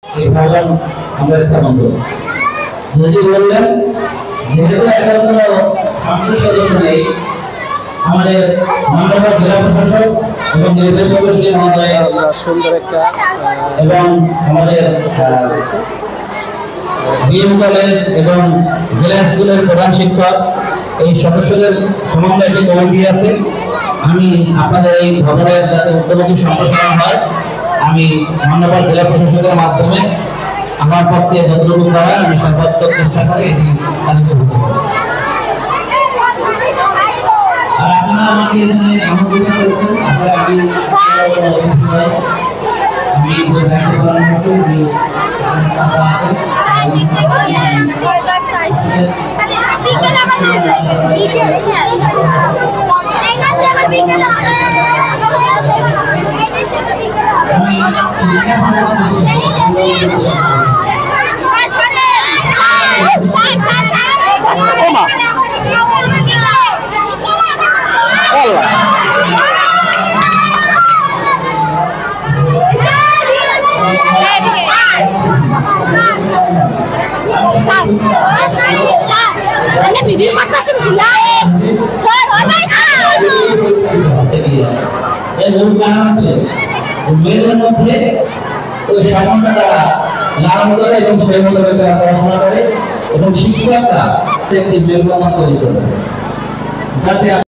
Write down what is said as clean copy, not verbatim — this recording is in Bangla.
এই ভবন আমরা স্থাপন করব। যদি বললেন যেহেতু এখন কোনো সংসদ সদস্য নেই, আমাদের মাননীয় জেলা প্রশাসক এবং নির্বাচন কমিশনার মহোদয় সুন্দর একটা এবং আমাদের বিএম কলেজ এবং জেলা স্কুলের প্রধান শিক্ষক এই সদস্যদের সমন্বয়ে একটি কমিটি আছে। আমি আপনাদের এই ভবনের যাতে উদ্যোগী সম্প্রসারণ হয়, আমি মাননীয় জেলা প্রশাসকের মাধ্যমে আমার পক্ষে যতটুকু করার আমি সর্বাত্মক চেষ্টা করে এটি কার্যকর করতে পারি। আর আপনারা আমাকে এখানে আমন্ত্রণ করেছেন, ভিডিও করতেছেন স্যার এর মূল কারণ হচ্ছে মেয়েদের মধ্যে ওই সমানতা দ্বারা লালন করে এবং সেই মোতাবেক তারা পড়াশোনা করে এবং শিক্ষকরা একটি মেলবন্ধন তৈরি করে যাতে